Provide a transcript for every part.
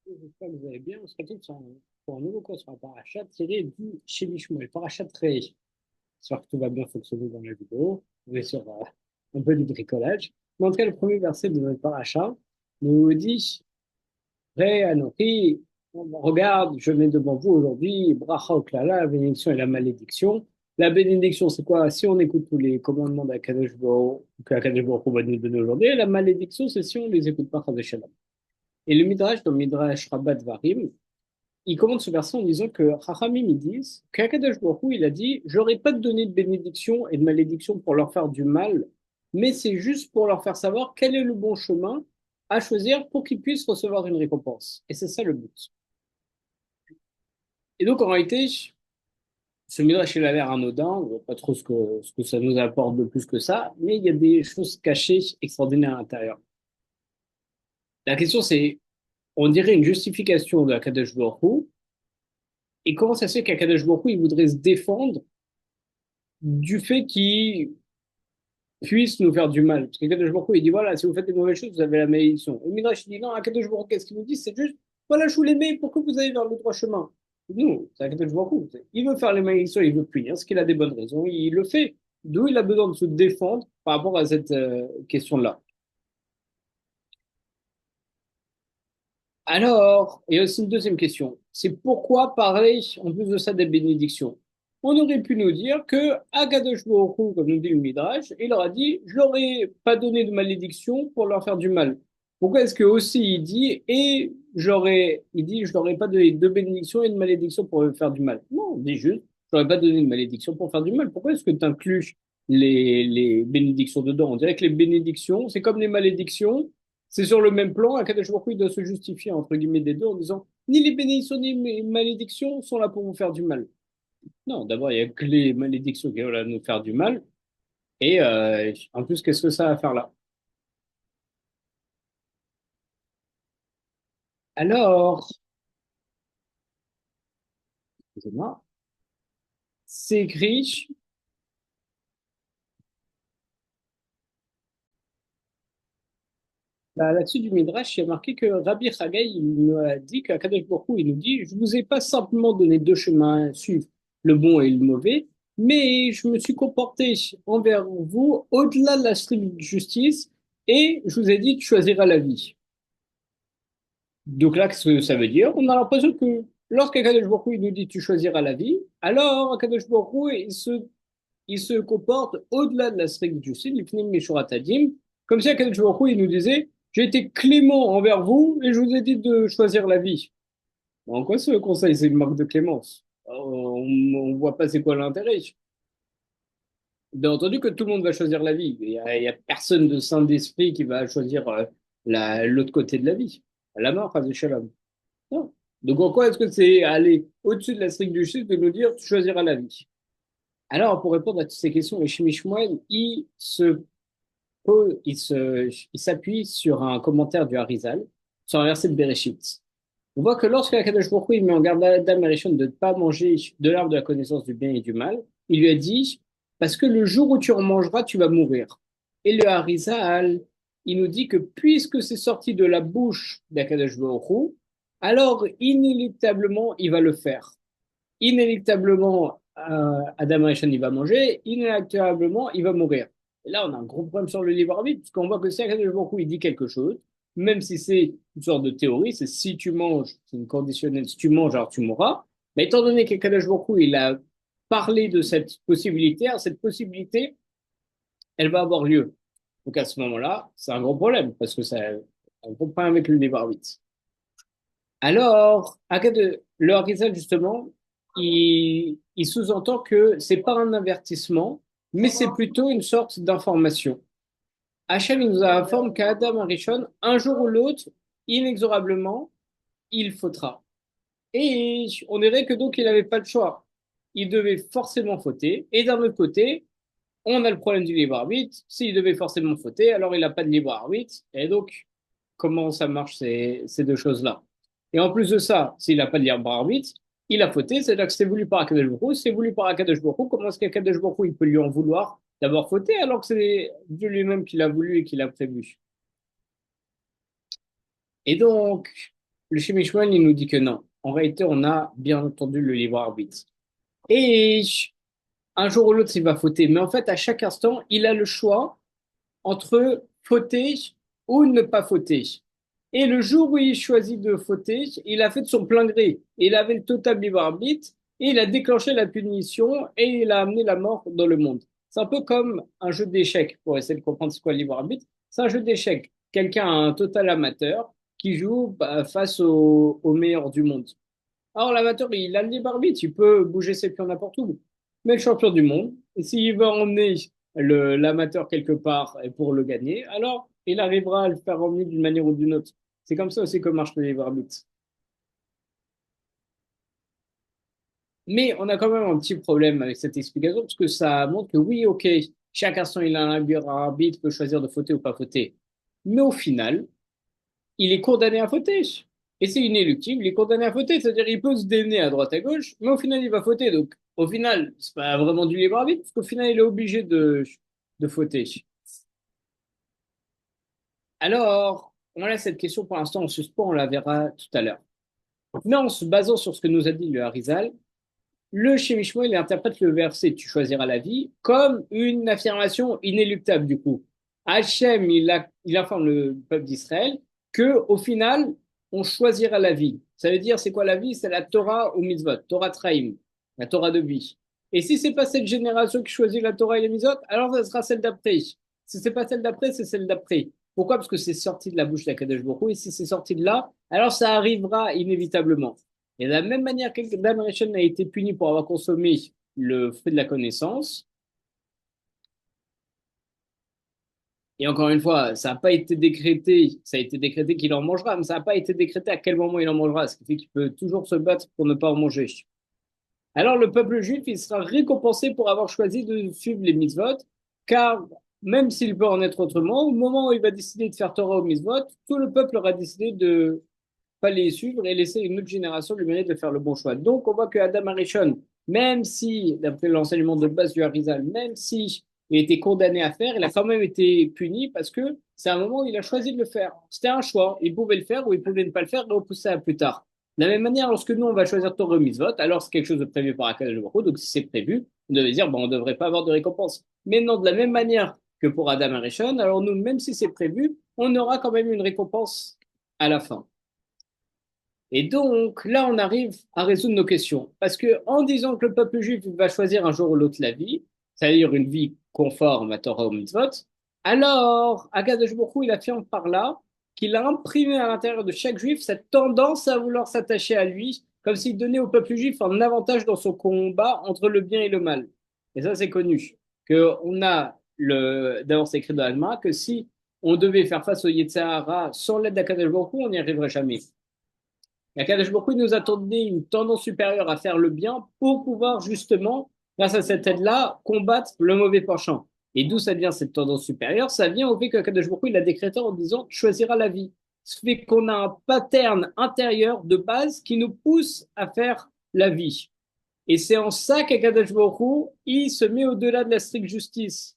J'espère que vous allez bien. On se retrouve pour un nouveau cours sur un parachat tiré du Shemi Shmuel. Parachat très. J'espère que tout va bien fonctionner dans la vidéo. On est sur un peu du bricolage. Mais en tout cas, le premier verset de notre parachat nous dit Ré Anochi, regarde, je mets devant vous aujourd'hui Bracha Oklala, la bénédiction et la malédiction. La bénédiction, c'est quoi? Si on écoute tous les commandements d'Akadosh Baruch que Akadosh Baruch Hu va nous donner aujourd'hui, la malédiction, c'est si on les écoute pas, Chas v'Shalom. Et le Midrash, dans le Midrash Rabat Varim, il commence ce verset en disant que Chachamim, ils disent qu'Akadosh Baruch Hu, il a dit, j'aurais pas donné de bénédiction et de malédiction pour leur faire du mal, mais c'est juste pour leur faire savoir quel est le bon chemin à choisir pour qu'ils puissent recevoir une récompense. Et c'est ça le but. Et donc, en réalité, ce Midrash, il a l'air anodin, on ne voit pas trop ce que ça nous apporte de plus que ça, mais il y a des choses cachées extraordinaires à l'intérieur. La question, c'est, on dirait une justification de Akadosh Baruch Hu, et comment ça se fait qu'Akadosh Baruch Hu, il voudrait se défendre du fait qu'il puisse nous faire du mal. Parce qu'Akadosh Baruch Hu, il dit, voilà, si vous faites des mauvaises choses, vous avez la malédiction. Et Midrash, il dit, non, Akadosh Baruch Hu, qu'est-ce qu'il nous dit? C'est juste, voilà, je vous les mets pour que vous ayez vers le droit chemin. Nous, c'est Akadosh Baruch Hu. Il veut faire les malédictions, il veut punir, ce qu'il a des bonnes raisons, il le fait. D'où il a besoin de se défendre par rapport à cette question-là. Alors, il y a aussi une deuxième question. C'est pourquoi parler, en plus de ça, des bénédictions? On aurait pu nous dire que Akadosh Baruch Hu, comme nous dit le Midrash, il leur a dit, je leur ai pas donné de malédiction pour leur faire du mal. Pourquoi est-ce que aussi il dit, il dit, je leur ai pas donné de bénédiction et de malédiction pour leur faire du mal? Non, il dit juste, je leur ai pas donné de malédiction pour faire du mal. Pourquoi est-ce que tu inclus les bénédictions dedans? On dirait que les bénédictions, c'est comme les malédictions, c'est sur le même plan, Akadosh Baruch Hu, il doit se justifier entre guillemets des deux en disant ni les bénédictions ni les malédictions sont là pour vous faire du mal. Non, d'abord, il y a que les malédictions qui vont là nous faire du mal. Et en plus, qu'est-ce que ça a à faire là? Alors, excusez-moi, c'est écrit là-dessus du Midrash, il y a marqué que Rabbi Chagai il nous a dit qu'Akadosh Baruch Hu, il nous dit, je vous ai pas simplement donné deux chemins à suivre, le bon et le mauvais, mais je me suis comporté envers vous au-delà de la stricte justice et je vous ai dit de choisir à la vie. Donc là, qu'est-ce que ça veut dire? On a l'impression que lorsqu'Akadosh Baruch Hu, il nous dit tu choisiras la vie, alors Akadosh Baruch Hu, il se comporte au-delà de la stricte justice, il finit Meshurat Adim, comme si Akadosh Baruch Hu, il nous disait j'ai été clément envers vous et je vous ai dit de choisir la vie. En quoi ce conseil, c'est une marque de clémence? On voit pas c'est quoi l'intérêt. Bien entendu que tout le monde va choisir la vie. Il y a personne de saint d'esprit qui va choisir l'autre côté de la vie. La mort, Chas v'Shalom. Non. Donc en quoi est-ce que c'est aller au-dessus de la stricte justice de nous dire tu choisiras la vie? Alors, pour répondre à toutes ces questions, le Shimi Shmuel, il s'appuie sur un commentaire du Harizal, sur un verset de Bereshit. On voit que lorsque Akadosh Baruch Hu, il met en garde Adam et Rishon de ne pas manger de l'arbre de la connaissance du bien et du mal, il lui a dit, parce que le jour où tu en mangeras, tu vas mourir. Et le Harizal, il nous dit que puisque c'est sorti de la bouche d'Akadosh Baruch Hu, alors inéluctablement, il va le faire. Inéluctablement, Adam Rishon, il va manger, inéluctablement, il va mourir. Et là, on a un gros problème sur le libre arbitre, puisqu'on voit que si Akadosh Baruch Hu, il dit quelque chose, même si c'est une sorte de théorie, c'est si tu manges, c'est une conditionnelle, si tu manges, alors tu mourras. Mais étant donné qu'Akadosh Baruch Hu, il a parlé de cette possibilité, alors cette possibilité, elle va avoir lieu. Donc à ce moment-là, c'est un gros problème, parce que ça a un gros problème avec le libre arbitre. Alors, le Harizal, justement, il sous-entend que c'est pas un avertissement, mais c'est plutôt une sorte d'information. Hachem, il nous informe qu'Adam Arishon, un jour ou l'autre, inexorablement, il faudra. Et on dirait que donc il n'avait pas le choix. Il devait forcément fauter. Et d'un autre côté, on a le problème du libre arbitre. S'il devait forcément fauter, alors il n'a pas de libre arbitre. Et donc, comment ça marche ces deux choses-là? Et en plus de ça, s'il n'a pas de libre arbitre, il a fauté, c'est-à-dire que c'est voulu par Akadosh Baruch Hu, c'est voulu par Akadosh Baruch Hu. Comment est-ce qu'Akadosh Baruch Hu, il peut lui en vouloir d'avoir fauté alors que c'est Dieu lui-même qui l'a voulu et qui l'a prévu? Et donc, le Shimishman, il nous dit que non. En réalité, on a bien entendu le libre arbitre. Et un jour ou l'autre, il va fauter. Mais en fait, à chaque instant, il a le choix entre fauter ou ne pas fauter. Et le jour où il choisit de fauter, il a fait de son plein gré. Il avait le total libre arbitre et il a déclenché la punition et il a amené la mort dans le monde. C'est un peu comme un jeu d'échecs, pour essayer de comprendre ce qu'est le libre arbitre. C'est un jeu d'échecs. Quelqu'un a un total amateur qui joue face au meilleur du monde. Alors l'amateur, il a le libre arbitre, il peut bouger ses pions n'importe où. Mais le champion du monde, s'il veut emmener l'amateur quelque part et pour le gagner, alors il arrivera à le faire emmener d'une manière ou d'une autre. C'est comme ça aussi que marche le libre arbitre. Mais on a quand même un petit problème avec cette explication parce que ça montre que oui, ok, chaque instant il a un libre arbitre, peut choisir de fauter ou pas fauter. Mais au final, il est condamné à fauter. Et c'est inéluctible, il est condamné à fauter. C'est-à-dire, il peut se démener à droite à gauche, mais au final, il va fauter. Donc, au final, c'est pas vraiment du libre arbitre, parce qu'au final, il est obligé de fauter. Alors, on laisse cette question pour l'instant en suspens, on la verra tout à l'heure. Mais en se basant sur ce que nous a dit le Harizal, le Shemishmo, il interprète le verset Tu choisiras la vie comme une affirmation inéluctable du coup. Hachem, il informe le peuple d'Israël que au final, on choisira la vie. Ça veut dire, c'est quoi la vie? C'est la Torah ou mitzvot, Torah Traim, la Torah de vie. Et si c'est pas cette génération qui choisit la Torah et les mitzvot, alors ça sera celle d'après. Si c'est pas celle d'après, c'est celle d'après. Pourquoi? Parce que c'est sorti de la bouche d'Akadosh Baruch Hu, et si c'est sorti de là, alors ça arrivera inévitablement. Et de la même manière qu'Adam Rishon a été puni pour avoir consommé le fruit de la connaissance, et encore une fois, ça n'a pas été décrété, ça a été décrété qu'il en mangera, mais ça n'a pas été décrété à quel moment il en mangera, ce qui fait qu'il peut toujours se battre pour ne pas en manger. Alors le peuple juif, il sera récompensé pour avoir choisi de suivre les mitzvot, car même s'il peut en être autrement, au moment où il va décider de faire Torah aux mitzvot, tout le peuple aura décidé de pas les suivre et laisser une autre génération lui mérite de faire le bon choix. Donc, on voit que Adam Arishon, même si, d'après l'enseignement de base du Harizal, même si il était condamné à faire, il a quand même été puni parce que c'est un moment où il a choisi de le faire. C'était un choix. Il pouvait le faire ou il pouvait ne pas le faire et repousser à plus tard. De la même manière, lorsque nous, on va choisir Torah Mitzvot, alors c'est quelque chose de prévu par Akadosh Baruch Hu, donc si c'est prévu, on devait dire, bon, on ne devrait pas avoir de récompense. Mais non, de la même manière que pour Adam Arishon, alors nous, même si c'est prévu, on aura quand même une récompense à la fin. Et donc, là, on arrive à résoudre nos questions. Parce que en disant que le peuple juif va choisir un jour ou l'autre la vie, c'est-à-dire une vie conforme à Torah ou Mitzvot, alors, Akadosh Baruch Hu, il affirme par là qu'il a imprimé à l'intérieur de chaque juif cette tendance à vouloir s'attacher à lui, comme s'il donnait au peuple juif un avantage dans son combat entre le bien et le mal. Et ça, c'est connu. Que on a d'abord, c'est écrit dans l'Alma, que si on devait faire face au Yetzirah sans l'aide d'Akadosh Baruch Hu, on n'y arriverait jamais. Et Akadosh Baruch Hu nous a donné une tendance supérieure à faire le bien pour pouvoir justement, grâce à cette aide-là, combattre le mauvais penchant. Et d'où ça vient cette tendance supérieure? Ça vient au fait qu'Akadosh Baruch Hu, il a décrété en disant tu choisiras la vie. Ce fait qu'on a un pattern intérieur de base qui nous pousse à faire la vie. Et c'est en ça qu'Akadosh Baruch Hu, il se met au-delà de la stricte justice.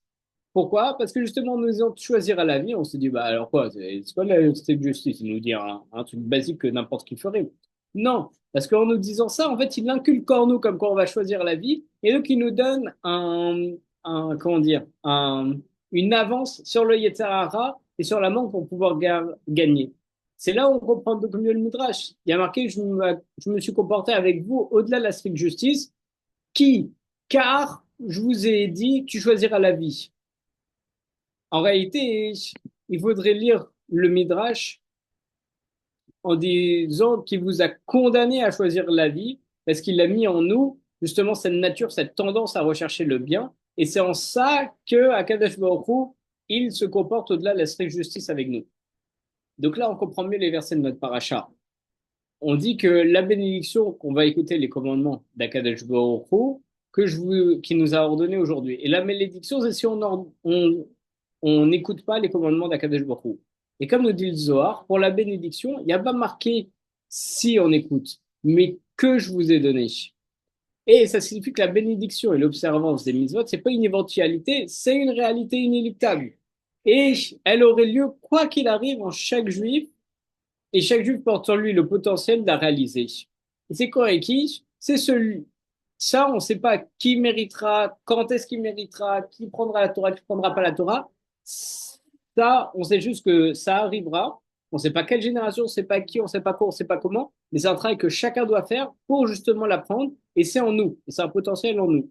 Pourquoi? Parce que justement, en nous disant de choisir à la vie, on s'est dit, bah alors quoi, c'est quoi la stricte justice? Il nous dit un truc basique que n'importe qui ferait. Non, parce qu'en nous disant ça, en fait, il inculque en nous comme quoi on va choisir la vie, et donc il nous donne comment dire, une avance sur le Yetzer Hara et sur la manque pour pouvoir gagner. C'est là où on comprend beaucoup mieux le Midrash. Il y a marqué, je me suis comporté avec vous au-delà de la stricte justice, qui, car je vous ai dit, tu choisiras la vie. En réalité, il faudrait lire le Midrash en disant qu'il vous a condamné à choisir la vie parce qu'il a mis en nous justement cette nature, cette tendance à rechercher le bien. Et c'est en ça que Akadosh Baruch Hu, il se comporte au-delà de la stricte justice avec nous. Donc là, on comprend mieux les versets de notre paracha. On dit que la bénédiction, qu'on va écouter les commandements d'Akadosh Baruch Hu, qui nous a ordonné aujourd'hui. Et la malédiction, c'est si on n'écoute pas les commandements d'Akadosh Baruch Hu. Et comme nous dit le Zohar, pour la bénédiction, il n'y a pas marqué si on écoute, mais que je vous ai donné. Et ça signifie que la bénédiction et l'observance des mitzvot, c'est pas une éventualité, c'est une réalité inéluctable. Et elle aurait lieu quoi qu'il arrive en chaque juif Et chaque juif porte en lui le potentiel de la réaliser. Et c'est quoi et qui? C'est celui. Ça, on ne sait pas qui méritera, quand est-ce qu'il méritera, qui prendra la Torah, qui prendra pas la Torah. Ça, on sait juste que ça arrivera. On ne sait pas quelle génération, on ne sait pas qui, on ne sait pas quoi, on ne sait pas comment. Mais c'est un travail que chacun doit faire pour justement l'apprendre. Et c'est en nous. Et c'est un potentiel en nous.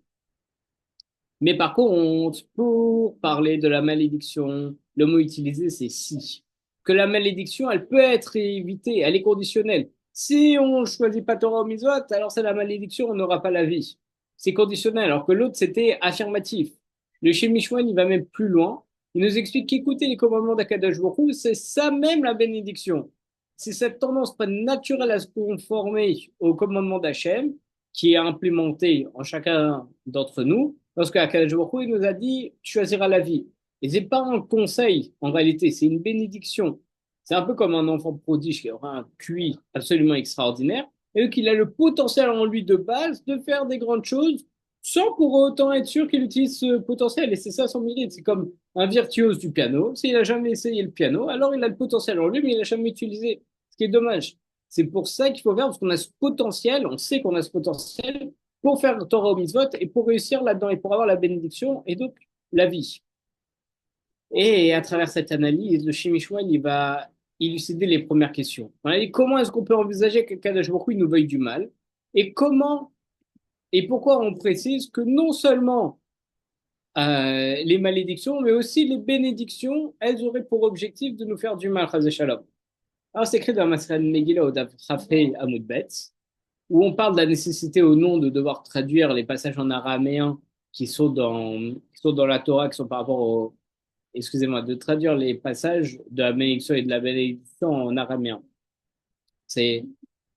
Mais par contre, pour parler de la malédiction, le mot utilisé, c'est si. Que la malédiction, elle peut être évitée, elle est conditionnelle. Si on choisit pas Torah ou Mitzvot, alors c'est la malédiction, on n'aura pas la vie. C'est conditionnel, alors que l'autre, c'était affirmatif. Le Shem Mishwan, il va même plus loin. Il nous explique qu'écouter les commandements d'Akadosh Baruch Hu, c'est ça même la bénédiction. C'est cette tendance pas naturelle à se conformer aux commandements d'Hachem qui est implémentée en chacun d'entre nous. Parce qu'Akadosh Baruch Hu, il nous a dit, tu choisiras la vie. Et c'est pas un conseil, en réalité, c'est une bénédiction. C'est un peu comme un enfant prodige qui aura un QI absolument extraordinaire et qu'il a le potentiel en lui de base de faire des grandes choses sans pour autant être sûr qu'il utilise ce potentiel. Et c'est ça son mérite. C'est comme un virtuose du piano. S'il a jamais essayé le piano, alors il a le potentiel en lui, mais il n'a jamais utilisé. Ce qui est dommage. C'est pour ça qu'il faut faire, parce qu'on a ce potentiel, on sait qu'on a ce potentiel pour faire Torah au mitzvot et pour réussir là-dedans et pour avoir la bénédiction et donc la vie. Et à travers cette analyse, le Shemishwan, il va élucider les premières questions. On a dit comment est-ce qu'on peut envisager que Kadosh Baruch Hu, il nous veuille du mal et comment et pourquoi on précise que non seulement les malédictions, mais aussi les bénédictions, elles auraient pour objectif de nous faire du mal, Chazé Shalom. Alors, c'est écrit dans Masran Megillah au Daf Chafrei Amud Bet, où on parle de la nécessité au nom de devoir traduire les passages en araméen qui sont dans la Torah, qui sont par rapport au, excusez-moi, de traduire les passages de la bénédiction et de la bénédiction en araméen. C'est,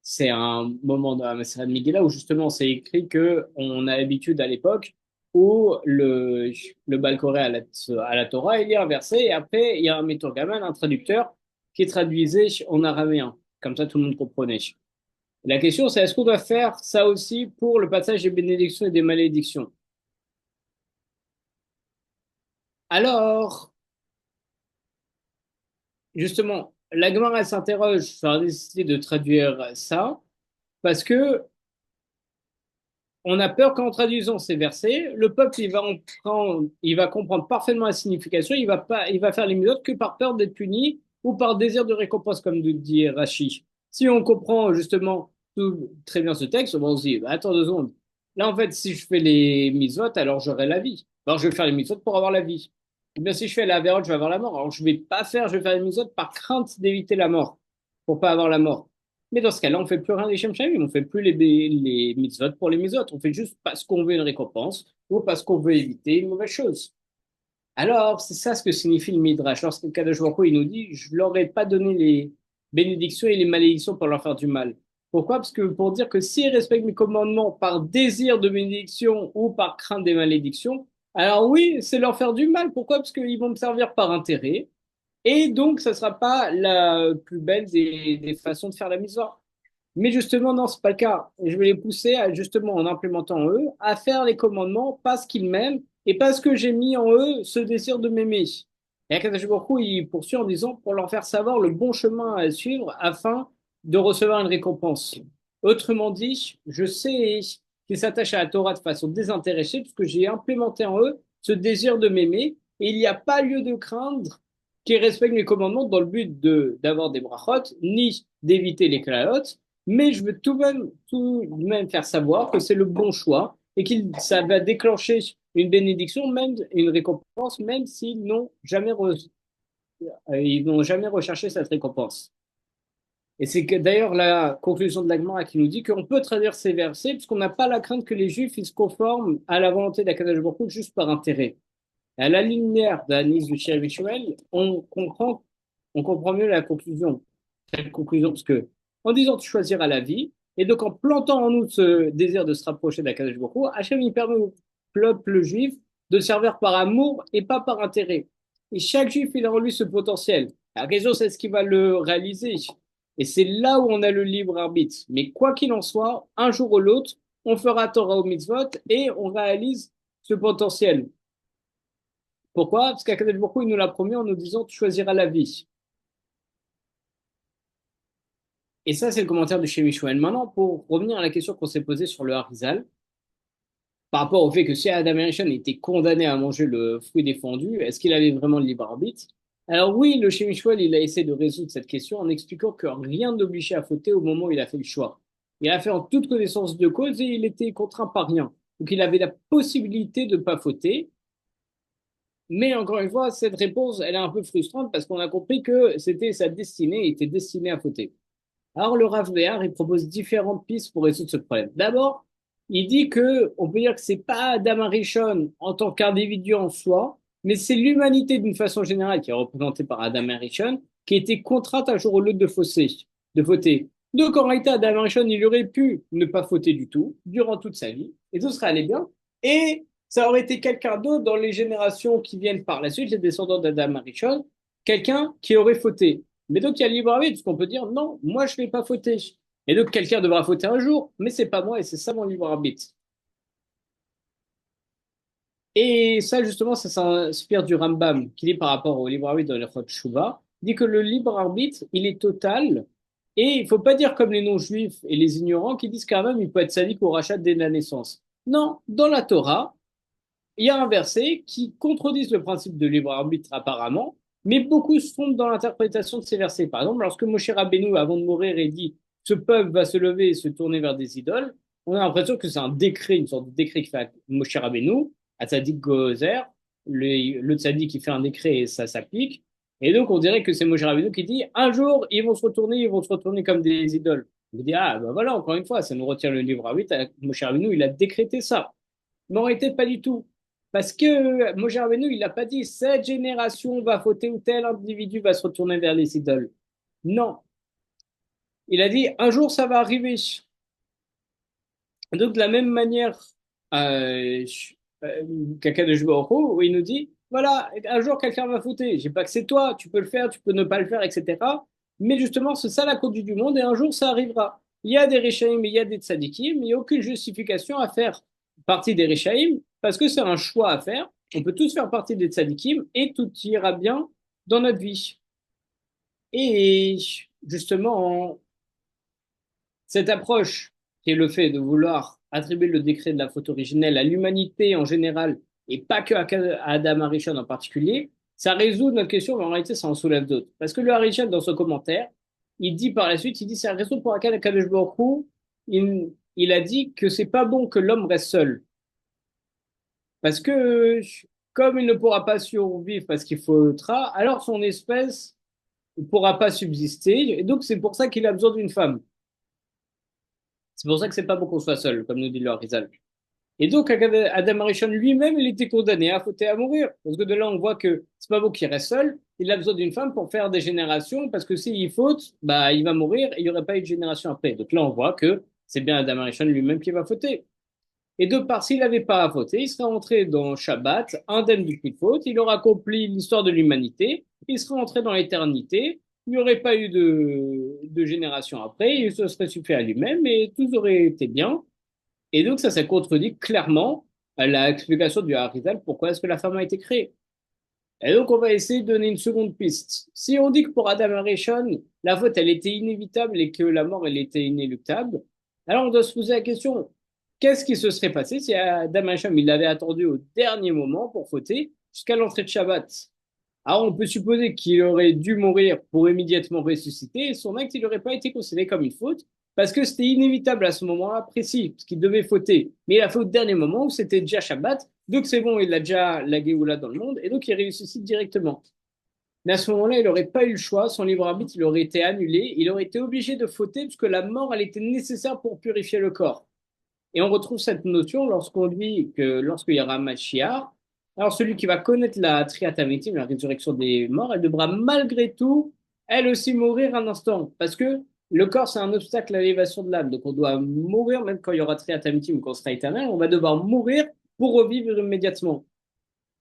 c'est un moment dans la Maseret Megillah où justement c'est écrit que on a l'habitude à l'époque où le Baal Koré à la Torah, il y a un verset et après il y a un Métorgaman, un traducteur qui traduisait en araméen. Comme ça tout le monde comprenait. La question, c'est est-ce qu'on doit faire ça aussi pour le passage des bénédictions et des malédictions? Alors, justement, la Gemara s'interroge sur la nécessité de traduire ça parce que on a peur qu'en traduisant ces versets, le peuple il va comprendre parfaitement la signification, il va faire les mitzvot que par peur d'être puni ou par désir de récompense, comme nous dit Rashi. Si on comprend justement très bien ce texte, on se dit, bah, attends 2 secondes. Là, en fait, si je fais les mitzvot, alors j'aurai la vie. Alors je vais faire les mitzvot pour avoir la vie. Ou bien si je fais la vérote, je vais avoir la mort. Alors je vais faire les mitzvot par crainte d'éviter la mort, pour pas avoir la mort. Mais dans ce cas-là, on fait plus rien des Shem Shamim, on fait plus les mitzvot pour les mitzvot, on fait juste parce qu'on veut une récompense ou parce qu'on veut éviter une mauvaise chose. Alors, c'est ça ce que signifie le Midrash. Lorsque Kadosh Baruch Hu, il nous dit, je leur ai pas donné les bénédictions et les malédictions pour leur faire du mal. Pourquoi? Parce que pour dire que s'ils respectent mes commandements par désir de bénédiction ou par crainte des malédictions, alors oui, c'est leur faire du mal. Pourquoi? Parce qu'ils vont me servir par intérêt. Et donc, ça sera pas la plus belle des façons de faire la mise. Mais justement, non, c'est pas le cas. Et je vais les pousser à, justement, en implémentant eux, à faire les commandements parce qu'ils m'aiment et parce que j'ai mis en eux ce désir de m'aimer. Et Akadosh Baruch Hu, il poursuit en disant pour leur faire savoir le bon chemin à suivre afin de recevoir une récompense. Autrement dit, je sais qu'ils s'attachent à la Torah de façon désintéressée parce que j'ai implémenté en eux ce désir de m'aimer et il n'y a pas lieu de craindre qu'ils respectent mes commandements dans le but d'avoir des brachot, ni d'éviter les clalotes, mais je veux tout de même faire savoir que c'est le bon choix et que ça va déclencher une bénédiction, même une récompense, même ils n'ont jamais recherché cette récompense. Et c'est que d'ailleurs la conclusion de l'Agmara qui nous dit qu'on peut traduire ces versets parce qu'on n'a pas la crainte que les Juifs ils se conforment à la volonté d'Akadosh Baruch Hu juste par intérêt. Et à la lumière de l'analyse du Shir Visuel, on comprend mieux la conclusion. Cette conclusion, parce que en disant tu choisiras la vie, et donc en plantant en nous ce désir de se rapprocher d'Akadosh Baruch Hu, Hachem il permet au peuple juif de servir par amour et pas par intérêt. Et chaque juif, il a en lui ce potentiel. La question, c'est ce qu'il va le réaliser. Et c'est là où on a le libre arbitre. Mais quoi qu'il en soit, un jour ou l'autre, on fera Torah au mitzvot et on réalise ce potentiel. Pourquoi? Parce qu'Akadosh Baruch Hu, il nous l'a promis en nous disant tu choisiras la vie. Et ça, c'est le commentaire de chez Michouen. Maintenant, pour revenir à la question qu'on s'est posée sur le Harizal, par rapport au fait que si Adam Harrison était condamné à manger le fruit défendu, est-ce qu'il avait vraiment le libre arbitre? Alors oui, le chez Michouen, il a essayé de résoudre cette question en expliquant que rien ne l'obligeait à fauter au moment où il a fait le choix. Il a fait en toute connaissance de cause et il était contraint par rien. Donc il avait la possibilité de ne pas fauter. Mais encore une fois, cette réponse, elle est un peu frustrante parce qu'on a compris que c'était sa destinée, il était destiné à fauter. Alors, le Rav Béar, il propose différentes pistes pour résoudre ce problème. D'abord, il dit que on peut dire que c'est pas Adam Arishon en tant qu'individu en soi, mais c'est l'humanité d'une façon générale qui est représentée par Adam Arishon, qui était contrainte un jour ou l'autre de fauter. Donc, en réalité, Adam Arishon, il aurait pu ne pas fauter du tout durant toute sa vie, et tout serait allé bien. Et ça aurait été quelqu'un d'autre dans les générations qui viennent par la suite, les descendants d'Adam Arishon, quelqu'un qui aurait fauté. Mais donc, il y a le libre arbitre, parce qu'on peut dire, non, moi, je ne vais pas fauter. Et donc, quelqu'un devra fauter un jour, mais c'est pas moi, et c'est ça mon libre arbitre. Et ça, justement, ça s'inspire du Rambam, qui dit par rapport au libre arbitre dans le Chot Shuvah, dit que le libre arbitre, il est total, et il faut pas dire comme les non-juifs et les ignorants qui disent quand même il peut être sadique au rachat dès la naissance. Non, dans la Torah, il y a un verset qui contredit le principe de libre arbitre apparemment, mais beaucoup se trompent dans l'interprétation de ces versets. Par exemple, lorsque Moshe Rabbeinu, avant de mourir, est dit ce peuple va se lever et se tourner vers des idoles, on a l'impression que c'est un décret, une sorte de décret qui fait Moshe Rabbeinu, à Tzadik Gozer, le Tzadik qui fait un décret et ça s'applique. Et donc on dirait que c'est Moshe Rabbeinu qui dit un jour ils vont se retourner comme des idoles. On dit ah ben voilà, encore une fois, ça nous retient le livre à 8, Moshe Rabbeinu, il a décrété ça. Mais en réalité, pas du tout. Parce que Moshe Rabbeinu, il n'a pas dit cette génération va fauter ou tel individu va se retourner vers les idoles. Non. Il a dit un jour ça va arriver. Donc, de la même manière euh, qu'Akadosh Baruch Hu, où il nous dit voilà, un jour quelqu'un va fauter. Je dis pas que c'est toi, tu peux le faire, tu peux ne pas le faire, etc. Mais justement, c'est ça la conduite du monde et un jour ça arrivera. Il y a des Réchaïm, il y a des Tzadikim, il n'y a aucune justification à faire partie des Réchaïm parce que c'est un choix à faire. On peut tous faire partie des Tzadikim et tout ira bien dans notre vie. Et justement, cette approche, qui est le fait de vouloir attribuer le décret de la faute originelle à l'humanité en général et pas que à Adam Harishon en particulier, ça résout notre question, mais en réalité, ça en soulève d'autres. Parce que le Harishon, dans son commentaire, il dit par la suite, il dit c'est la raison pour laquelle Akadosh Baruch Hu, il a dit que c'est pas bon que l'homme reste seul. Parce que comme il ne pourra pas survivre parce qu'il faudra, alors son espèce ne pourra pas subsister. Et donc, c'est pour ça qu'il a besoin d'une femme. C'est pour ça que c'est pas bon qu'on soit seul, comme nous dit le Harizal. Et donc, Adam Arishon lui-même, il était condamné à fauter à mourir. Parce que de là, on voit que c'est pas bon qu'il reste seul. Il a besoin d'une femme pour faire des générations, parce que s'il faute, bah, il va mourir et il n'y aurait pas eu de génération après. Donc là, on voit que c'est bien Adam Arishon lui-même qui va fauter. Et de part, s'il n'avait pas à fauter, il serait entré dans Shabbat, indemne du coup de faute, il aurait accompli l'histoire de l'humanité, il serait entré dans l'éternité, il n'y aurait pas eu de génération après, il se serait suffi à lui-même et tout aurait été bien. Et donc, ça contredit clairement à l'explication du Harizal pourquoi est-ce que la femme a été créée. Et donc, on va essayer de donner une seconde piste. Si on dit que pour Adam Arishon, la faute, elle était inévitable et que la mort, elle était inéluctable, alors on doit se poser la question, qu'est-ce qui se serait passé si Adam Arishon, il l'avait attendu au dernier moment pour fauter jusqu'à l'entrée de Shabbat? Alors, on peut supposer qu'il aurait dû mourir pour immédiatement ressusciter et son acte, il n'aurait pas été considéré comme une faute parce que c'était inévitable à ce moment-là précis, parce qu'il devait fauter. Mais il a fait au dernier moment où c'était déjà Shabbat, donc c'est bon, il a déjà la Géoula dans le monde et donc il ressuscite directement. Mais à ce moment-là, il n'aurait pas eu le choix, son libre arbitre, il aurait été annulé, il aurait été obligé de fauter parce que la mort, elle était nécessaire pour purifier le corps. Et on retrouve cette notion lorsqu'on dit que lorsqu'il y aura Mashiach, alors celui qui va connaître la triatamétime, la résurrection des morts, elle devra malgré tout, elle aussi mourir un instant. Parce que le corps, c'est un obstacle à l'élévation de l'âme. Donc on doit mourir, même quand il y aura triatamétime ou quand on sera éternel, on va devoir mourir pour revivre immédiatement.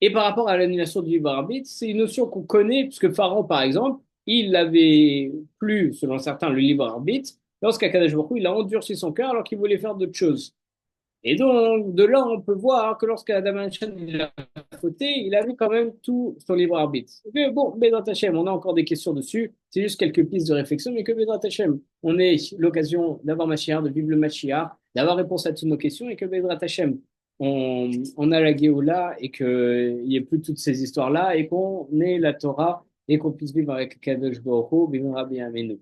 Et par rapport à l'annulation du libre arbitre, c'est une notion qu'on connaît, puisque Pharaon, par exemple, il avait plus, selon certains, le libre arbitre, lorsqu'Akadash Baruch Hu, il a endurci son cœur alors qu'il voulait faire d'autres choses. Et donc, de là, on peut voir que lorsque Adam Hashem il a fauté, il avait quand même tout son libre arbitre. Mais bon, Bédrat Hashem, on a encore des questions dessus. C'est juste quelques pistes de réflexion, mais que Bédrat Hashem, on ait l'occasion d'avoir Mashiach, de vivre le Mashiach, d'avoir réponse à toutes nos questions, et que Bédrat Hashem, on a la Géoula, et qu'il n'y ait plus toutes ces histoires-là, et qu'on ait la Torah, et qu'on puisse vivre avec Kadosh Baruch Hu, vivre bien avec nous.